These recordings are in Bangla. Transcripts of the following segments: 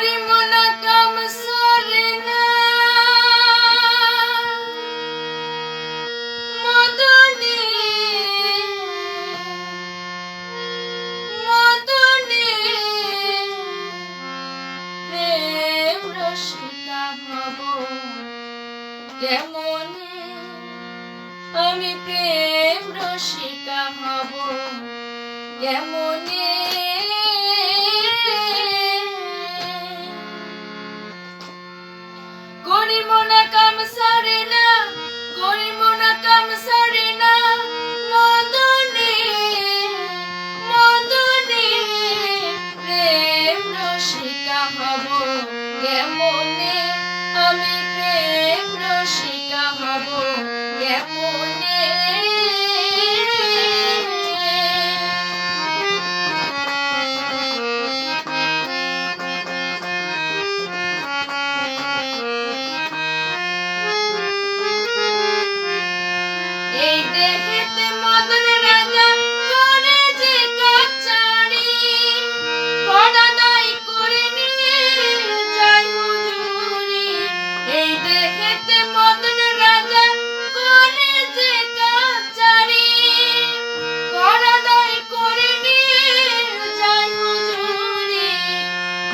করি মনা কাম সরে না মদনে মদনে প্রেম রসিকা হব কেমনে আমি প্রেম রসিকা হব কেমনে করি মনা কাম সরে না করি মনা কাম সরে না মদনে মদনে প্রেম রসিকা হব কেমনে আমি প্রেম রসিকা হব কেমনে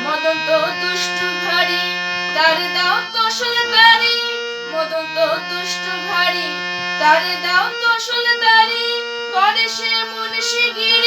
মদন তো দুষ্টু ভারী তার দাও তোষল দাড়ি মদন তো দুষ্টু ভারী তার দাও তোষল দাড়ি করে সে মুনশিগিরি